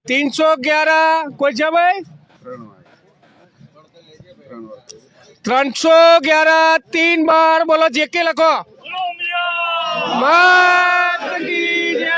311 કોઈ છે ભાઈ? 311 3 बार बोलो, जेके लखो। मात की जय।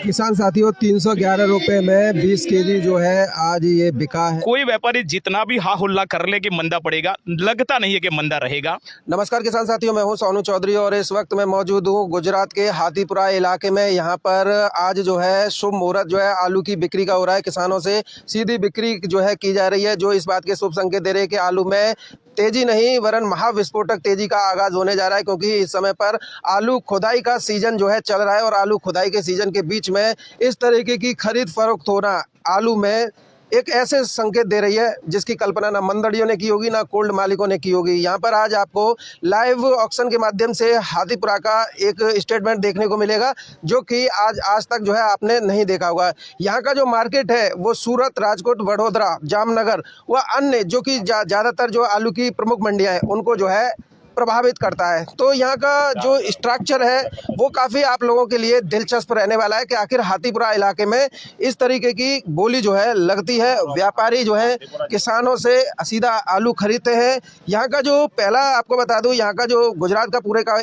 किसान साथियों 311 रुपए में 20 केजी जो है आज ये बिका है। कोई व्यापारी जितना भी हा हुल्ला कर ले कि मंदा पड़ेगा, लगता नहीं है कि मंदा रहेगा। नमस्कार किसान साथियों, मैं हूं सोनू चौधरी और इस वक्त मैं मौजूद हूं गुजरात के हाथीपुरा इलाके में। यहां पर आज जो है शुभ मुहूर्त जो है आलू की बिक्री का हो रहा है। किसानों से सीधी बिक्री जो है की जा रही है, जो इस बात के शुभ संकेत दे रहे हैं कि आलू में तेजी नहीं वरन महाविस्फोटक तेजी का आगाज होने जा रहा है, क्योंकि इस समय पर आलू खुदाई का सीजन जो है चल रहा है और आलू खुदाई के सीजन के बीच में इस तरीके की खरीद फरोख्त होना आलू में एक ऐसे संकेत दे रही है जिसकी कल्पना ना मंडलियों ने की होगी ना कोल्ड मालिकों ने की होगी। यहाँ पर आज आपको लाइव ऑक्शन के माध्यम से हाथीपुरा का एक स्टेटमेंट देखने को मिलेगा, जो कि आज तक जो है आपने नहीं देखा होगा। यहाँ का जो मार्केट है वो सूरत, राजकोट, वडोदरा, जामनगर व अन्य जो कि ज़्यादातर जो आलू की प्रमुख मंडियाँ हैं उनको जो है प्रभावित करता है। तो यहाँ का जो स्ट्रक्चर है वो काफ़ी आप लोगों के लिए दिलचस्प रहने वाला है कि आखिर हाथीपुरा इलाके में इस तरीके की बोली जो है लगती है। व्यापारी जो है किसानों से सीधा आलू खरीदते हैं। यहाँ का जो पहला आपको बता दूँ, यहाँ का जो गुजरात का पूरे का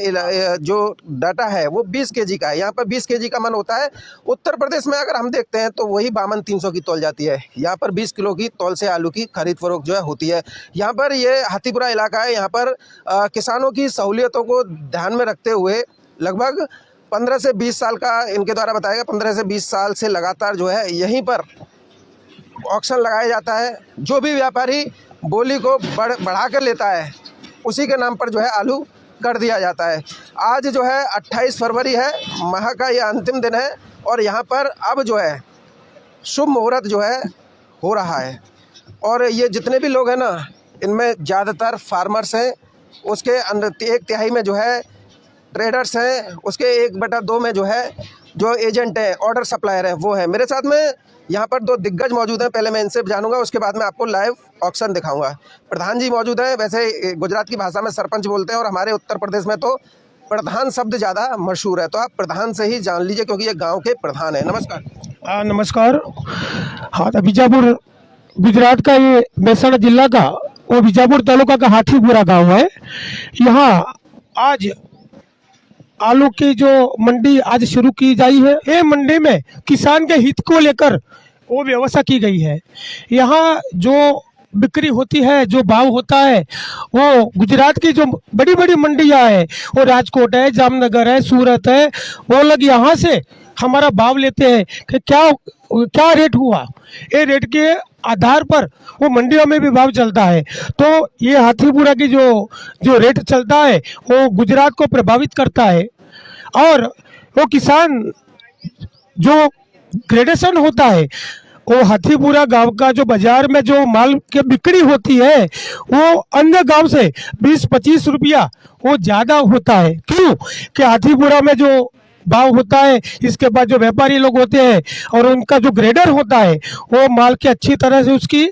जो डाटा है वो 20 केजी का है। यहाँ पर 20 केजी का मन होता है। उत्तर प्रदेश में अगर हम देखते हैं तो वही 52-300 की तौल जाती है। यहाँ पर 20 किलो की तौल से आलू की खरीद फरोख्त जो है होती है। यहाँ पर ये हाथीपुरा इलाका है। यहाँ पर किसानों की सहूलियतों को ध्यान में रखते हुए लगभग 15 से 20 साल का इनके द्वारा बताया गया, 15 से 20 साल से लगातार जो है यहीं पर ऑक्शन लगाया जाता है। जो भी व्यापारी बोली को बढ़ा कर लेता है उसी के नाम पर जो है आलू कर दिया जाता है। आज जो है 28 फरवरी है, माह का यह अंतिम दिन है और यहाँ पर अब जो है शुभ मुहूर्त जो है हो रहा है। और ये जितने भी लोग हैं ना, इनमें ज़्यादातर फार्मर्स हैं, उसके अंदर 1/3 में जो है ट्रेडर्स हैं, उसके 1/2 में जो है जो एजेंट है, ऑर्डर सप्लायर है वो है। मेरे साथ में यहाँ पर 2 दिग्गज मौजूद हैं। पहले मैं इनसे जानूंगा, उसके बाद में आपको लाइव ऑक्शन दिखाऊंगा। प्रधान जी मौजूद हैं। वैसे गुजरात की भाषा में सरपंच बोलते हैं और हमारे उत्तर प्रदेश में तो प्रधान शब्द ज़्यादा मशहूर है, तो आप प्रधान से ही जान लीजिए क्योंकि ये गाँव के प्रधान है। नमस्कार। नमस्कार। हाँ, तो बीजापुर गुजरात का ये मेहसाणा जिला का वो बीजापुर तालुका का हाथीपुरा गांव है। यहाँ आज आलू की जो मंडी आज शुरू की गई है, ये मंडी में किसान के हित को लेकर वो व्यवस्था की गई है। यहाँ जो बिक्री होती है, जो भाव होता है, वो गुजरात की जो बड़ी बड़ी मंडियाँ है, वो राजकोट है, जामनगर है, सूरत है, वो लोग यहाँ से हमारा भाव लेते हैं कि क्या रेट हुआ। ये रेट के आधार पर वो मंडियों में भी भाव चलता है। तो ये हाथीपुरा की जो रेट चलता है वो गुजरात को प्रभावित करता है। और वो किसान जो ग्रेडेशन होता है, वो हाथीपुरा गांव का जो बाजार में जो माल की बिक्री होती है वो अन्य गांव से 20-25 रुपया वो ज़्यादा होता है। क्यों कि हाथीपुरा में जो भाव होता है, इसके बाद जो व्यापारी लोग होते हैं और उनका जो ग्रेडर होता है वो माल की अच्छी तरह से उसकी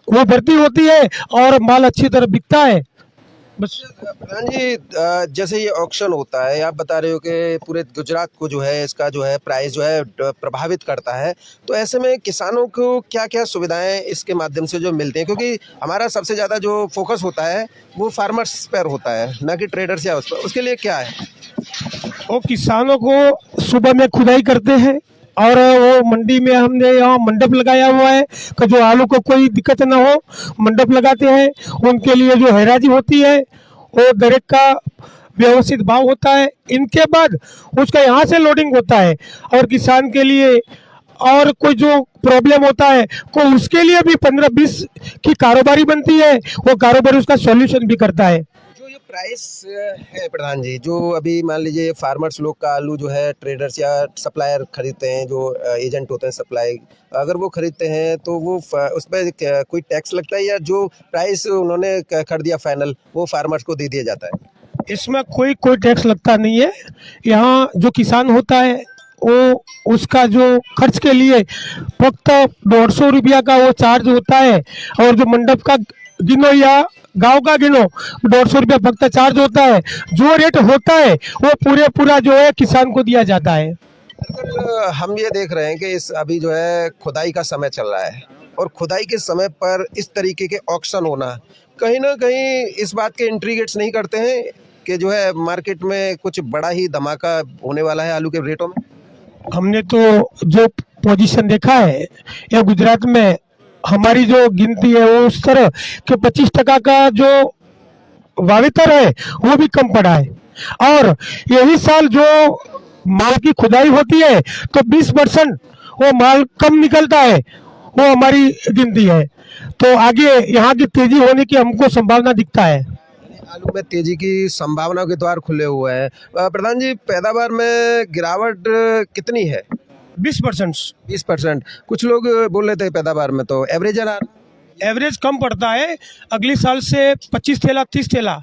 वो भर्ती होती है और माल अच्छी तरह बिकता है। बस। प्रधान जी, जैसे ये ऑक्शन होता है, आप बता रहे हो कि पूरे गुजरात को जो है इसका जो है प्राइस जो है प्रभावित करता है, तो ऐसे में किसानों को क्या क्या सुविधाएं इसके माध्यम से जो मिलती हैं? क्योंकि हमारा सबसे ज़्यादा जो फोकस होता है वो फार्मर्स पर होता है, ना कि ट्रेडर्स या उस पर। उसके लिए क्या है? वो किसानों को सुबह में खुदाई करते हैं और वो मंडी में हमने यहाँ मंडप लगाया हुआ है कि जो आलू को कोई दिक्कत ना हो, मंडप लगाते हैं। उनके लिए जो हैराजी होती है वो दरेक का व्यवस्थित भाव होता है। इनके बाद उसका यहाँ से लोडिंग होता है और किसान के लिए और कोई जो प्रॉब्लम होता है को उसके लिए भी 15-20 की कारोबारी बनती है, वो कारोबारी उसका सॉल्यूशन भी करता है। प्राइस है प्रधान जी, जो अभी मान लीजिए फार्मर्स लोग का आलू जो है ट्रेडर्स या सप्लायर खरीदते हैं, जो एजेंट होते हैं सप्लाई, अगर वो खरीदते हैं तो वो उस पर कोई टैक्स लगता है या जो प्राइस उन्होंने कर दिया फाइनल वो फार्मर्स को दे दिया जाता है? इसमें कोई टैक्स लगता नहीं है। यहाँ जो किसान होता है वो उसका जो खर्च के लिए फक्त 150 रुपया का वो चार्ज होता है और जो मंडप का गिनो या गांव का गिनो 150 रुपया फक्त चार्ज होता है। जो रेट होता है वो पूरा जो है किसान को दिया जाता है। दरअसल हम ये देख रहे हैं कि इस अभी जो है खुदाई का समय चल रहा है और खुदाई के समय पर इस तरीके के ऑक्शन होना कहीं ना कहीं इस बात के इंट्रीगेट्स नहीं करते हैं कि जो है मार्केट में कुछ बड़ा ही धमाका होने वाला है आलू के रेटों में। हमने तो जो पोजीशन देखा है या गुजरात में हमारी जो गिनती है वो उस तरह कि 25% का जो वावेतर है वो भी कम पड़ा है और यही साल जो माल की खुदाई होती है तो 20% वो माल कम निकलता है, वो हमारी गिनती है। तो आगे यहाँ की तेजी होने की हमको संभावना दिखता है। आलू में तेजी की संभावनाओं के द्वार खुले हुए हैं। प्रधान जी, पैदावार में गिरावट कितनी है? 20%। 20%। कुछ लोग बोल रहे थे पैदावार में तो एवरेज आ रहा है। एवरेज कम पड़ता है, अगली साल से 25 थैला 30 थैला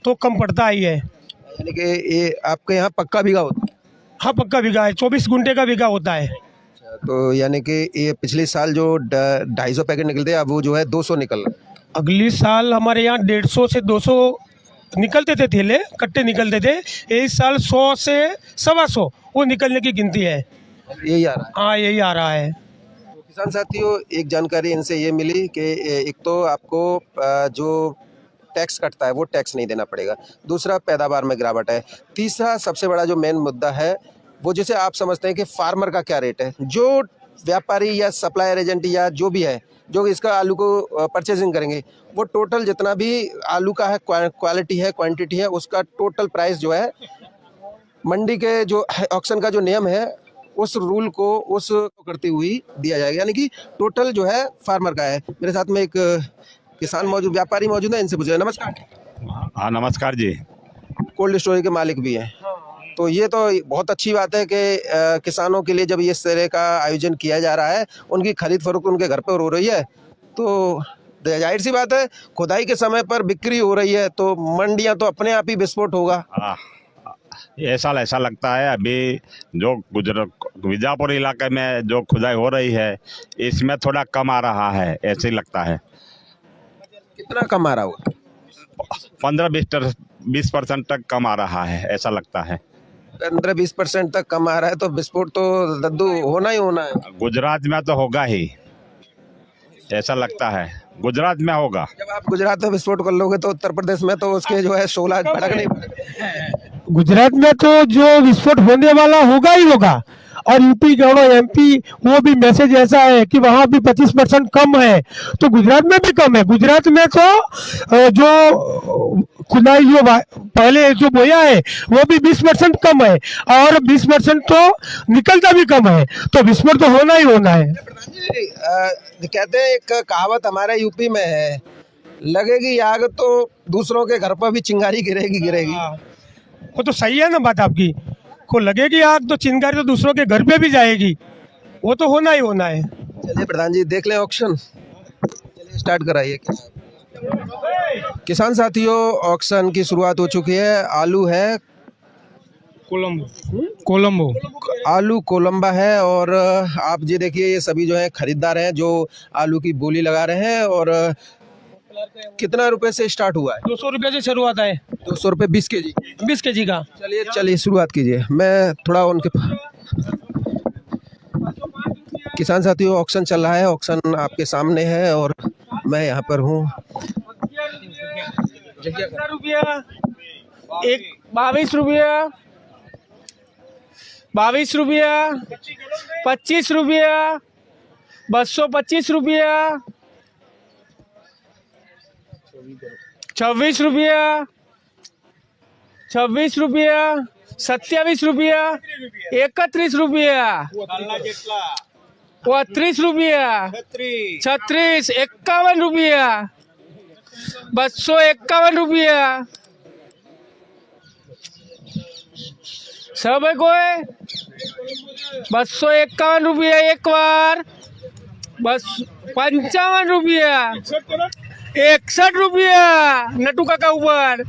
तो कम पड़ता ही है। यानी कि ये आपके यहाँ पक्का बीघा होता है? हाँ पक्का बीघा है, 24 गुंठे का बीघा होता है। तो यानी कि ये पिछले साल जो 250 पैकेट निकलते अब वो जो है 200 निकल रहा है। अगली साल हमारे यहाँ 150 से 200 निकलते थे थैले, कट्टे निकलते थे। इस साल 100 से 125 वो निकलने की गिनती है। यही आ रहा है। हाँ यही आ रहा है। तो किसान साथियों, एक जानकारी इनसे ये मिली कि एक तो आपको जो टैक्स कटता है वो टैक्स नहीं देना पड़ेगा, दूसरा पैदावार में गिरावट है, तीसरा सबसे बड़ा जो मेन मुद्दा है वो जैसे आप समझते हैं कि फार्मर का क्या रेट है। जो व्यापारी या सप्लायर एजेंट या जो भी है जो इसका आलू को परचेजिंग करेंगे वो टोटल जितना भी आलू का है क्वालिटी है क्वांटिटी है उसका टोटल प्राइस जो है मंडी के जो ऑक्शन का जो नियम है उस रूल को उस करती हुई दिया जाएगा, यानी कि टोटल जो है फार्मर का है। मेरे साथ में एक किसान मौजूद, व्यापारी मौजूद है, इनसे पूछे। नमस्कार। हाँ नमस्कार जी। कोल्ड स्टोरेज के मालिक भी हैं, तो ये तो बहुत अच्छी बात है कि किसानों के लिए जब इस तरह का आयोजन किया जा रहा है उनकी खरीद फरोख्त उनके घर पर हो रही है, तो जाहिर सी बात है खुदाई के समय पर बिक्री हो रही है तो मंडियां तो अपने आप ही विस्फोट होगा। ऐसा लगता है अभी जो विजापुर इलाके में जो खुदाई हो रही है इसमें थोड़ा कम आ रहा है, ऐसे ही लगता है। कितना कम आ रहा होगा? 15-20% तक कम आ रहा है, ऐसा लगता है। 15-20% तक कम आ रहा है तो विस्फोट तो दद्दू होना ही होना है। गुजरात में तो होगा ही, ऐसा लगता है गुजरात में होगा। जब आप गुजरात में विस्फोट कर लोगे तो उत्तर प्रदेश में तो उसके जो है 16 भड़क नहीं। गुजरात में तो जो विस्फोट होने वाला होगा ही होगा और यूपी गवर्नर एमपी वो भी मैसेज ऐसा है कि वहाँ भी 25% कम है, तो गुजरात में भी कम है। गुजरात में तो जो खुदाई जो पहले जो बोया है वो भी 20% कम है और 20% तो निकलता भी कम है, तो विस्फोट तो होना ही होना है। कहते हैं एक कहावत हमारे यूपी में है, लगेगी आग तो दूसरों के घर पर भी चिंगारी गिरेगी। वो तो सही है ना बात आपकी, को लगेगी आग तो चिंगारी तो दूसरों के घर पे भी जाएगी, वो तो होना ही होना है। चलिए प्रधान जी देख लें ऑक्शन, चलिए स्टार्ट कराइए। किसान साथियों, ऑक्शन की शुरुआत हो चुकी है। आलू है कोलंबो आलू कोलंबा है और आप ये देखिए ये सभी जो है खरीदार हैं जो आलू की बोली लगा रहे हैं। और कितना रुपए से स्टार्ट हुआ है? 200 रुपये से शुरुआत है। 200 रुपये 20 केजी? 20 केजी का। चलिए शुरुआत कीजिए। मैं थोड़ा उनके किसान साथियों ऑक्शन चल रहा है, ऑक्शन आपके सामने है और मैं यहाँ पर हूँ। एक 22 रुपया 25 रुपया 225 रुपया 26 रुपया 27 रुपया 31 रुपया 31 रुपया 32 रुपया 36 51 रुपया 251 रुपया सब है कोई 251 रुपया एक बार, बस 55 रुपया 61 रुपया नटू काका ऊपर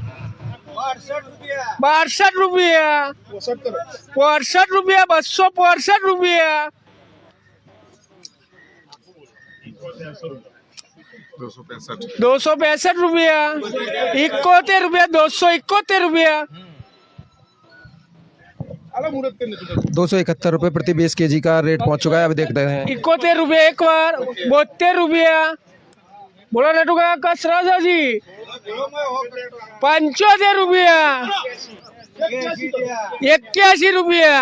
62 रुपया 62 रुपया 265 रुपया 265 रुपया 71 रुपया 271 रुपया ₹271 प्रति 20 kg का रेट पहुंच चुका है। अभी देखते हैं 71 रुपये एक बार, 72 रुपया बोला नटू का कसरा जी, 75 रुपया, 81 रुपया,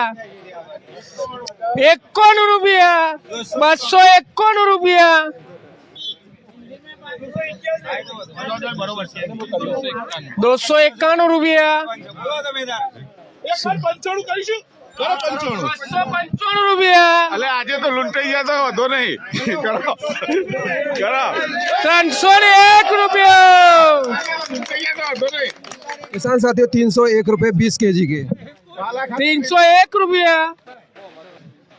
51 रुपया, 251 रुपया, 251 रुपया, 255 रुपया, અલે આજે તો લૂંટાઈ ગયા તો વધો નહીં કરો કરો 301 रुपया, લૂંટાઈ ગયા તો વધો નહીં किसान साथियों ₹301 20 kg के 301 रुपया,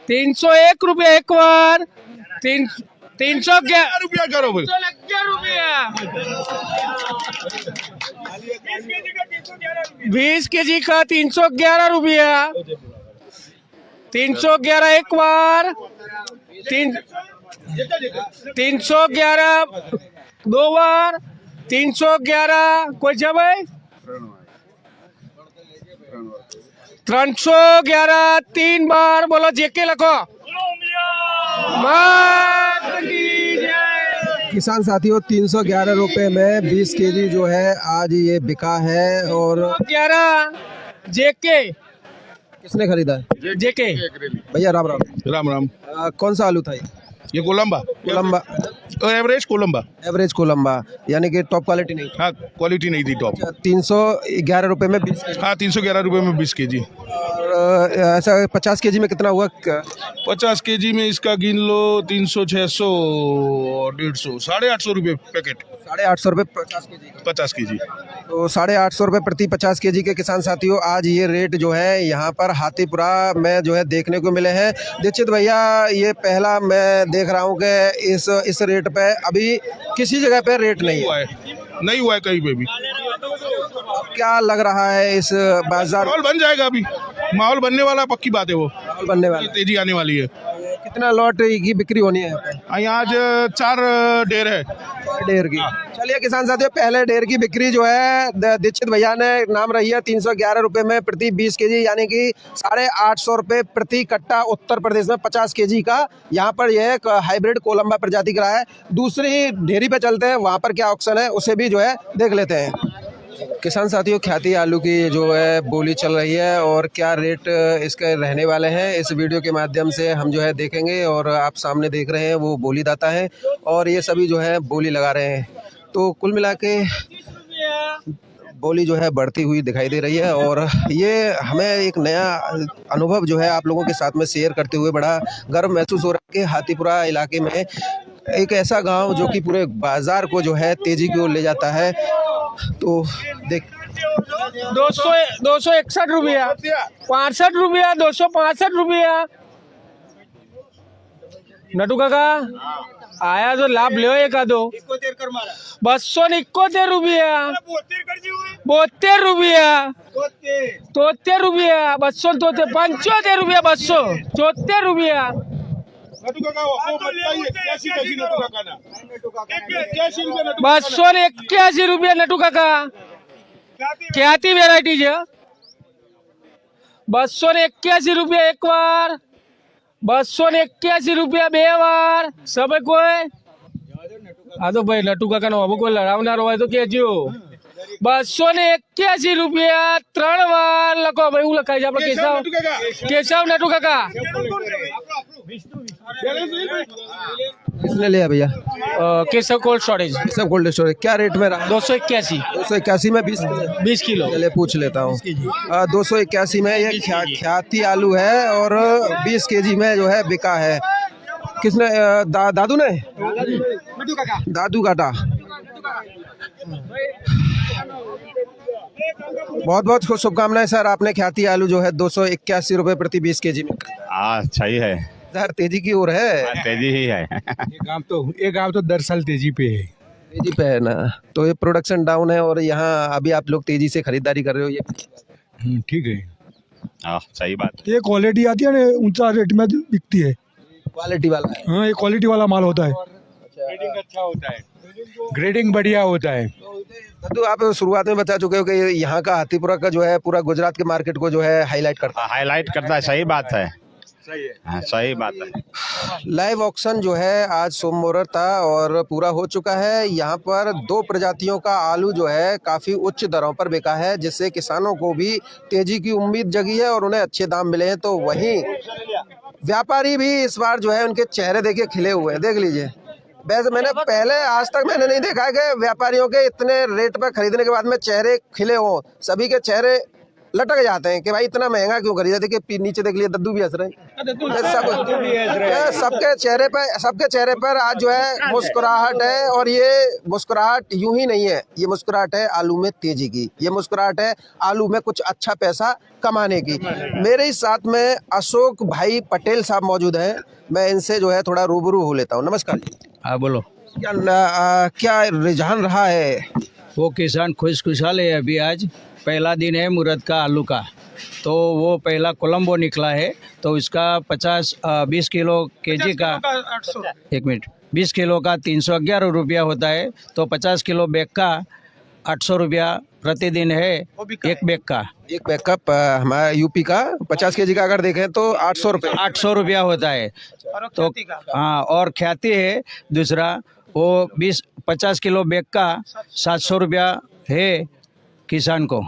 301 रुपया एक बार, 311 રૂપિયા કરો ભાઈ रुपया, 20 kg का 311 रुपया, 311 एक बार, 311 दो बार, 311 कोई जब है 311 तीन बार बोलो जेके लखो। मात की जय। किसान साथियों ₹311 में 20 kg जो है आज ये बिका है। और 11 जेके किसने खरीदा है? जेके भैया राम राम। રામ રામ कौन सा आलू था ये? ये Columba Columba, average Columba average Columba, यानी कि टॉप क्वालिटी नहीं। हाँ क्वालिटी नहीं थी टॉप। ₹311 में 20 kg। हाँ 311 में 20 kg। और ऐसा 50 kg में कितना हुआ? 50 kg में इसका गिन लो 300 600 और 150 ₹850 पैकेट। ₹850 50 kg का। 50 kg तो ₹850 प्रति 50 kg के किसान साथियों आज ये रेट जो है यहाँ पर हाथीपुरा में जो है देखने को मिले हैं। दीक्षित भैया ये पहला मैं देख रहा हूँ कि इस रेट पे अभी किसी जगह पे रेट नहीं है। नहीं हुआ है कहीं पे भी। क्या लग रहा है इस बाजार माहौल बन जाएगा अभी, माहौल बनने वाला पक्की बात है वो, बनने वाला? तेजी आने वाली है। कितना लॉट की बिक्री होनी है? यहाँ आज 4 डेर है। डेर की। चलिए किसान साथियों पहले डेर की बिक्री जो है दीक्षित भैया ने नाम रही है ₹311 में प्रति 20 kg, यानी कि ₹850 प्रति कट्टा उत्तर प्रदेश में 50 kg का। यहाँ पर यह एक हाइब्रिड कोलंबा प्रजाति का है। दूसरी ढेरी पे चलते हैं, वहाँ पर क्या ऑक्शन है उसे भी जो है देख लेते हैं। किसान साथियों ख्याति आलू की जो है बोली चल रही है और क्या रेट इसके रहने वाले हैं इस वीडियो के माध्यम से हम जो है देखेंगे। और आप सामने देख रहे हैं वो बोलीदाता है और ये सभी जो है बोली लगा रहे हैं। तो कुल मिला के बोली जो है बढ़ती हुई दिखाई दे रही है और ये हमें एक नया अनुभव जो है आप लोगों के साथ में शेयर करते हुए बड़ा गर्व महसूस हो रहा है कि हाथीपुरा इलाके में एक ऐसा गांव जो कि पूरे बाजार को जो है तेजी की ओर ले जाता है। तो देख 261 रुपया, 65 रुपया, 265 रुपया। नटू काका आया तो लाभ लो एक आधो। 271 रुपया, 72 रुपया, 73 रुपया, 75 रुपया, 274 रुपया, 281 रुपया नटू काका। ख्याति वेराइटीज है। 281 रुपया एक बार, 281 रुपया બે વાર। सब कोई आ तो भाई नटू काका नो कोई लड़ावनार हो तो कहजो। 281 रुपया 3 વાર લખો ભાઈ। હું લખાય છે આપણે કેશવ નટુ કાકા। किसने लिया भैया? केशव कोल्ड स्टोरेज सब कोल्ड स्टोरेज। क्या रेट में रहा? 281 281 में 20 किलो। चलिए पूछ लेता हूँ। 281 में ये ख्याति आलू है और 20 kg में जो है बिका है। किसने दादू ने? दादू काटा। बहुत बहुत शुभकामनाएं सर, आपने ख्याति आलू जो है 281 रुपए प्रति 20 kg में। अच्छा ही है, सर तेजी की ओर है। तेजी ही है। ये गांव तो दरअसल तेजी पे है। तेजी पे है ना, तो ये प्रोडक्शन डाउन है और यहाँ अभी आप लोग तेजी से खरीदारी कर रहे हो, ये ठीक है। हाँ सही बात। ये क्वालिटी आती है ना, ऊंचा रेट में बिकती है। क्वालिटी वाला है। हाँ, ये क्वालिटी वाला माल होता है। ग्रेडिंग अच्छा होता है, ग्रेडिंग बढ़िया होता है। तो आप शुरुआत में बता चुके हो कि यहाँ का हाथीपुरा का जो है पूरा गुजरात के मार्केट को जो है हाईलाइट करता हाईलाइट करता है, सही बात है। हाँ, सही बात है। है। लाइव ऑक्शन जो है आज सोम मुहूर्त था और पूरा हो चुका है। यहाँ पर 2 प्रजातियों का आलू जो है काफ़ी उच्च दरों पर बिका है, जिससे किसानों को भी तेजी की उम्मीद जगी है और उन्हें अच्छे दाम मिले हैं। तो वहीं व्यापारी भी इस बार जो है उनके चेहरे देखिए खिले हुए हैं, देख लीजिए। वैसे मैंने पहले आज तक मैंने नहीं देखा है कि व्यापारियों के इतने रेट पर खरीदने के बाद में चेहरे खिले हों। सभी के चेहरे लटक जाते हैं कि भाई इतना महंगा क्यों खरीदा। देखिए नीचे देख लिए दद्दू भी हंस रहे हैं। सबके चेहरे पर आज जो है मुस्कुराहट है और ये मुस्कुराहट यूं ही नहीं है, ये मुस्कुराहट है आलू में तेजी की, ये मुस्कुराहट है आलू में कुछ अच्छा पैसा कमाने की। मेरे ही साथ में अशोक भाई पटेल साहब मौजूद हैं, मैं इनसे जो है थोड़ा रूबरू हो लेता हूँ। नमस्कार जी। हाँ बोलो। क्या रुझान रहा है? वो किसान खुशहाल है। अभी आज पहला दिन है मुहूर्त का आलू का, तो वो पहला कोलंबो निकला है, तो इसका 20 किलो केजी का 1 मिनट 20 किलो का 311 रुपया होता है, तो 50 किलो बैग का 800 रुपया प्रतिदिन है एक बैग का। एक बैग का हमारा यूपी का 50 केजी का अगर देखें तो 800 रुपये 800 रुपया होता है। तो हाँ, और ख्याति है दूसरा, वो 50 किलो बैग का 700 रुपया है किसान को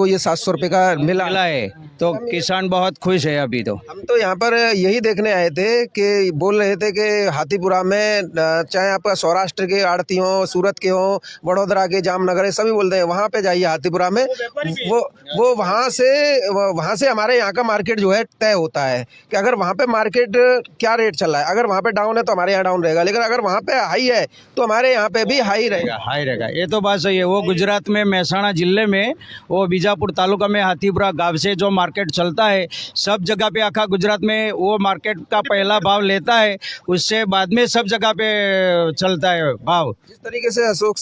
ये 700 रुपये का मिला है, तो किसान बहुत खुश है। अभी तो हम तो यहाँ पर यही देखने आए थे कि बोल रहे थे कि हाथीपुरा में चाहे आप सौराष्ट्र के आड़ती हों, सूरत के हों, वडोदरा के, जामनगर, सभी बोलते हैं वहाँ पे जाइए हाथीपुरा में। वो वहाँ से हमारे यहाँ का मार्केट जो है तय होता है कि अगर वहाँ पे मार्केट क्या रेट चल रहा है। अगर वहाँ पे डाउन है तो हमारे यहाँ डाउन रहेगा, लेकिन अगर वहाँ पे हाई है तो हमारे यहाँ पे भी हाई रहेगा। ये तो बात सही है। वो गुजरात में महसाणा जिले में, वो बीजापुर तालुका में हाथीपुरा गांव से जो मार्केट चलता है, सब जगह पे आखा गुजरात में वो मार्केट का पहला भाव लेता है, उससे बाद में सब जगह पे चलता है भाव। जिस तरीके से अशोक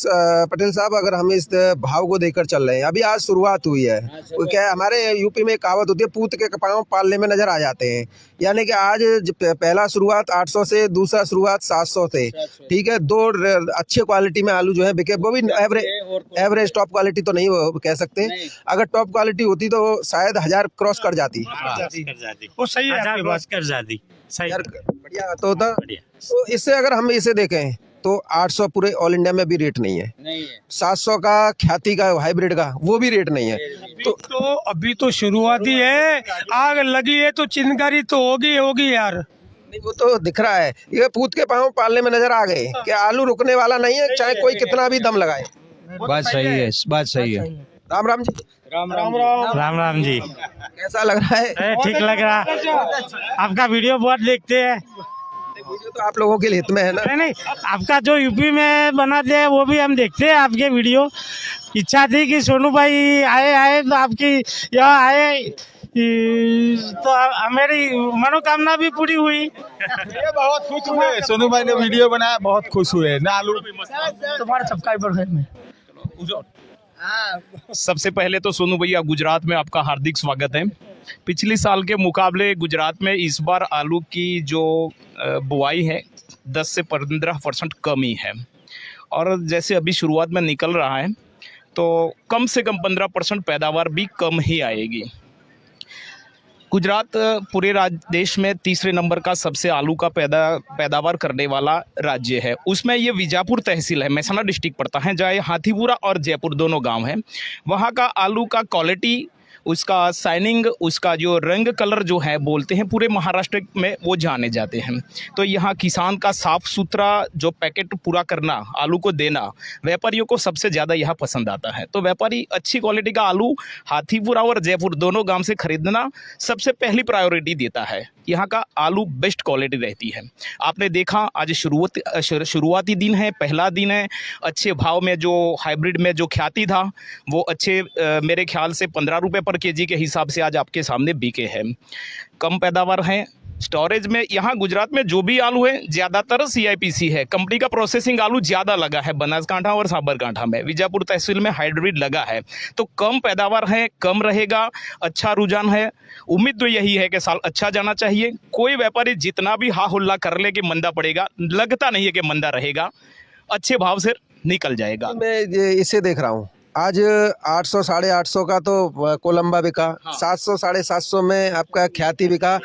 पटेल साहब, अगर हम इस भाव को देखकर चल रहे हैं, अभी आज शुरुआत हुई है, वो क्या है, हमारे यूपी में एक कहावत होती है, पूत के कपाव पालने में नजर आ जाते हैं। यानी कि आज पहला शुरुआत 800 से, दूसरा शुरुआत 700 से, ठीक है। 2 अच्छे क्वालिटी में आलू जो है बिके, वो भी एवरेज टॉप क्वालिटी तो नहीं कह सकते। अगर टॉप क्वालिटी होती तो शायद 1000 क्रॉस कर जाती। वो सही है, आपकी बात कर जाती। यार बढ़िया तो होता। तो इससे अगर हम इसे देखें तो 800 पूरे ऑल इंडिया में भी रेट नहीं है। 700 का ख्याति का हाइब्रिड का वो भी रेट नहीं है। तो अभी तो शुरुआती है, आग लगी है तो चिंगारी तो होगी यार। नहीं, वो तो दिख रहा है, ये पूत के पाँव पालने में नजर आ गए कि आलू रुकने वाला नहीं है, चाहे कोई कितना भी दम लगाए। बात सही है। राम राम जी। राम जी। कैसा लग रहा है? ठीक लग रहा। आपका वीडियो बहुत देखते हैं। वीडियो तो आप लोगों के हित में है ना। नहीं, आपका जो यूपी में बनाते हैं वो भी हम देखते हैं आपके वीडियो। इच्छा थी कि सोनू भाई आए तो आपकी यहाँ आए, तो मेरी मनोकामना भी पूरी हुई। बहुत खुश हुए, सोनू भाई ने वीडियो बनाया, बहुत खुश हुए ना। आलू तुम्हारा सब्सक्राइबर है मैं। सबसे पहले तो सोनू भैया, गुजरात में आपका हार्दिक स्वागत है। पिछले साल के मुकाबले गुजरात में इस बार आलू की जो बुआई है 10 से 15% कमी है, और जैसे अभी शुरुआत में निकल रहा है तो कम से कम 15% पैदावार भी कम ही आएगी। गुजरात पूरे देश में तीसरे नंबर का सबसे आलू का पैदावार करने वाला राज्य है। उसमें ये बीजापुर तहसील है, महसाणा डिस्ट्रिक्ट पड़ता है, जहाँ हाथीपुरा और जयपुर दोनों गांव हैं। वहाँ का आलू का क्वालिटी, उसका शाइनिंग, उसका जो रंग कलर जो है बोलते हैं पूरे महाराष्ट्र में वो जाने जाते हैं। तो यहाँ किसान का साफ़ सुथरा जो पैकेट पूरा करना, आलू को देना, व्यापारियों को सबसे ज़्यादा यहाँ पसंद आता है। तो व्यापारी अच्छी क्वालिटी का आलू हाथीपुरा और जयपुर दोनों गांव से खरीदना सबसे पहली प्रायोरिटी देता है। यहाँ का आलू बेस्ट क्वालिटी रहती है। आपने देखा आज शुरुआती दिन है, पहला दिन है। अच्छे भाव में जो हाइब्रिड में जो ख्याति था वो अच्छे मेरे ख्याल से 15 रुपये पर केजी के हिसाब से आज आपके सामने बिके हैं। कम पैदावार है। स्टोरेज में यहाँ गुजरात में जो भी आलू है ज़्यादातर CIPC है, कंपनी का प्रोसेसिंग आलू ज़्यादा लगा है बनासकांठा और साबरकांठा में। बीजापुर तहसील में हाइब्रिड लगा है, तो कम पैदावार है, कम रहेगा, अच्छा रुझान है। उम्मीद तो यही है कि साल अच्छा जाना चाहिए। कोई व्यापारी जितना भी हा हुल्ला कर ले कि मंदा पड़ेगा, लगता नहीं है कि मंदा रहेगा। अच्छे भाव से निकल जाएगा। मैं इसे देख रहा हूँ आज 800 850 का तो कोलंबा बिका, 700 750 में आपका ख्याति बिका,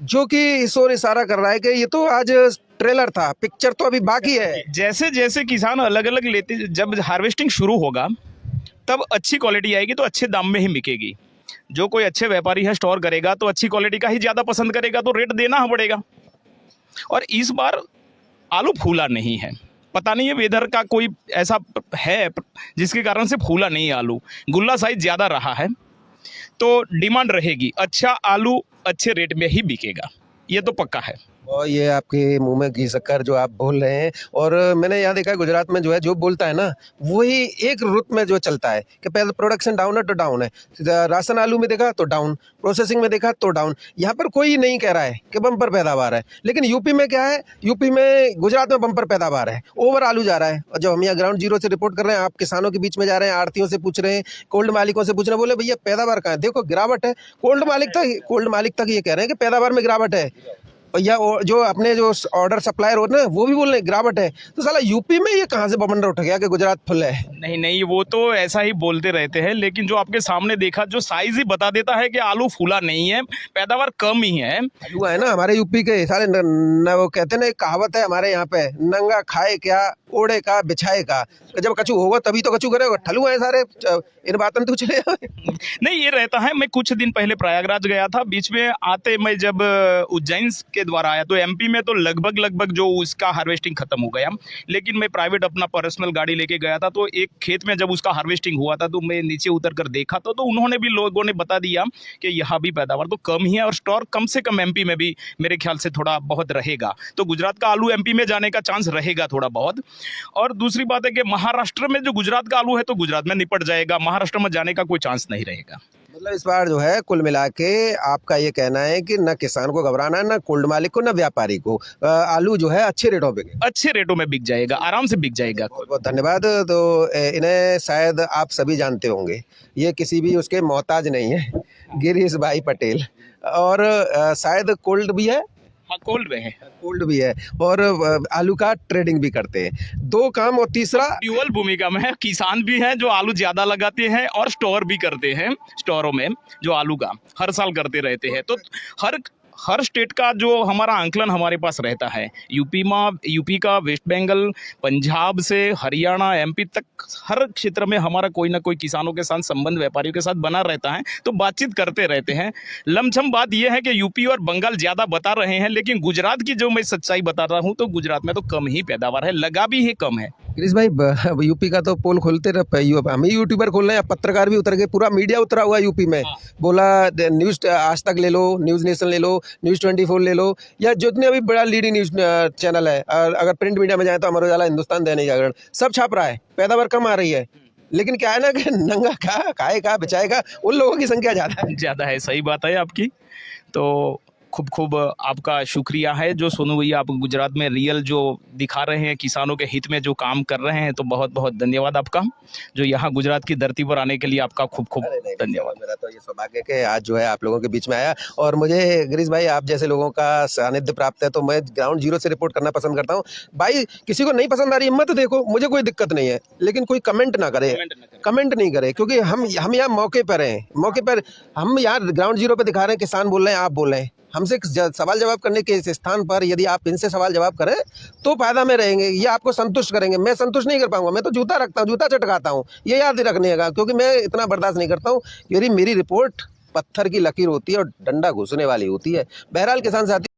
जो कि इस ओर इशारा कर रहा है कि ये तो आज ट्रेलर था, पिक्चर तो अभी बाकी है। जैसे जैसे किसान अलग अलग लेते, जब हार्वेस्टिंग शुरू होगा तब अच्छी क्वालिटी आएगी तो अच्छे दाम में ही बिकेगी। जो कोई अच्छे व्यापारी है स्टोर करेगा तो अच्छी क्वालिटी का ही ज़्यादा पसंद करेगा, तो रेट देना पड़ेगा। और इस बार आलू फूला नहीं है, पता नहीं है वेदर का कोई ऐसा है जिसके कारण से फूला नहीं है आलू, गुल्ला साइज ज़्यादा रहा है, तो डिमांड रहेगी, अच्छा आलू अच्छे रेट में ही बिकेगा, ये तो पक्का है। और ये आपके मुंह में घी शक्कर जो आप बोल रहे हैं, और मैंने यहाँ देखा है गुजरात में जो है जो बोलता है ना वही एक रुत में जो चलता है कि पहले प्रोडक्शन डाउन है तो डाउन है, राशन आलू में देखा तो डाउन, प्रोसेसिंग में देखा तो डाउन। यहाँ पर कोई नहीं कह रहा है कि बम्पर पैदावार है, लेकिन यूपी में क्या है, यूपी में गुजरात में बम्पर पैदावार है, ओवर आलू जा रहा है। और जब हम यहाँ ग्राउंड जीरो से रिपोर्ट कर रहे हैं, आप किसानों के बीच में जा रहे हैं, आड़तियों से पूछ रहे हैं, कोल्ड मालिकों से पूछ रहे हैं, बोले भैया पैदावार कहाँ है, देखो गिरावट है। कोल्ड मालिक तक ये कह रहे हैं कि पैदावार में गिरावट है, या जो अपने जो ऑर्डर सप्लायर होते हैं वो भी बोल रहे हैं गिरावट है। तो साला यूपी में ये कहाँ से बवंडर उठ गया कि गुजरात फुल है? नहीं नहीं, वो तो ऐसा ही बोलते रहते हैं, लेकिन जो आपके सामने देखा जो साइज ही बता देता है कि आलू फूला नहीं है, पैदावार कम ही है। आलू है ना हमारे यूपी के सारे वो कहते हैं ना, एक कहावत है हमारे यहाँ पे, नंगा खाए क्या ओढ़े का बिछाए का, जब कचू होगा तभी तो कचू करेगा, ठलू है सारे, इन बातों तो चले नहीं, ये रहता है। मैं कुछ दिन पहले प्रयागराज गया था, बीच में आते मैं जब उज्जैन के द्वारा आया तो एमपी में तो लगभग जो उसका हार्वेस्टिंग खत्म हो गया, लेकिन मैं प्राइवेट अपना पर्सनल गाड़ी लेके गया था, तो एक खेत में जब उसका हार्वेस्टिंग हुआ था तो मैं नीचे उतर कर देखा तो उन्होंने भी, लोगों ने बता दिया कि यहाँ भी पैदावार तो कम ही है और स्टॉक कम से कम एमपी में भी मेरे ख्याल से थोड़ा बहुत रहेगा, तो गुजरात का आलू एमपी में जाने का चांस रहेगा थोड़ा बहुत। और दूसरी बात है कि महाराष्ट्र में जो गुजरात का आलू है तो गुजरात में निपट जाएगा, महाराष्ट्र में जाने का कोई चांस नहीं रहेगा। मतलब इस बार जो है कुल मिला के आपका ये कहना है कि न किसान को घबराना है, न कोल्ड मालिक को, न व्यापारी को, आलू जो है अच्छे रेटों में बिक जाएगा, आराम से बिक जाएगा। बहुत बहुत धन्यवाद। तो इन्हें शायद आप सभी जानते होंगे, ये किसी भी उसके मोहताज नहीं है, गिरीश भाई पटेल, और शायद कोल्ड भी है, कोल्ड भी है और आलू का ट्रेडिंग भी करते हैं, दो काम। और तीसरा ड्यूअल भूमिका में है, किसान भी हैं जो आलू ज्यादा लगाते हैं और स्टोर भी करते हैं, स्टोरों में जो आलू का हर साल करते रहते हैं। तो हर स्टेट का जो हमारा आंकलन हमारे पास रहता है, यूपी का, वेस्ट बंगाल, पंजाब से हरियाणा, एमपी तक हर क्षेत्र में हमारा कोई ना कोई किसानों के साथ संबंध, व्यापारियों के साथ बना रहता है, तो बातचीत करते रहते हैं। लमसम बात यह है कि यूपी और बंगाल ज़्यादा बता रहे हैं, लेकिन गुजरात की जो मैं सच्चाई बता रहा हूँ तो गुजरात में तो कम ही पैदावार है, लगा भी ही कम है। गिरीश भाई यूपी का तो पोल खोलते रहे, हम ही यूट्यूबर खोल रहे हैं, पत्रकार भी उतर गए, पूरा मीडिया उतरा हुआ यूपी में। बोला न्यूज़ आज तक ले लो, न्यूज़ नेशन ले लो, न्यूज़ 24 ले लो, या जितने अभी बड़ा लीडिंग न्यूज़ चैनल है, अगर प्रिंट मीडिया में जाए तो अमर उजाला, हिंदुस्तान, दैनिक जागरण, सब छाप रहा है पैदावार कम आ रही है। लेकिन क्या है ना कि नंगा खाएगा बिछाएगा उन लोगों की संख्या ज़्यादा है। सही बात है आपकी। तो खूब आपका शुक्रिया है जो सोनू भैया आप गुजरात में रियल जो दिखा रहे हैं, किसानों के हित में जो काम कर रहे हैं, तो बहुत बहुत धन्यवाद आपका, जो यहाँ गुजरात की धरती पर आने के लिए आपका खूब धन्यवाद। मेरा तो ये सौभाग्य कि आज जो है आप लोगों के बीच में आया, और मुझे गिरीश भाई आप जैसे लोगों का सानिध्य प्राप्त है, तो मैं ग्राउंड जीरो से रिपोर्ट करना पसंद करता हूँ। भाई किसी को नहीं पसंद आ रही है मत देखो, मुझे कोई दिक्कत नहीं है, लेकिन कोई कमेंट नहीं करे, क्योंकि हम यहाँ मौके पर हैं, मौके पर हम यहाँ ग्राउंड जीरो पे दिखा रहे हैं, किसान बोल रहे हैं, आप बोल रहे हैं, हमसे सवाल जवाब करने के इस स्थान पर यदि आप इनसे सवाल जवाब करें तो फायदा में रहेंगे, ये आपको संतुष्ट करेंगे। मैं संतुष्ट नहीं कर पाऊंगा, मैं तो जूता रखता हूँ, जूता चटकाता हूँ, ये याद रखने का, क्योंकि मैं इतना बर्दाश्त नहीं करता हूँ। यदि मेरी रिपोर्ट पत्थर की लकीर होती है और डंडा घुसने वाली होती है। बहरहाल किसान साथी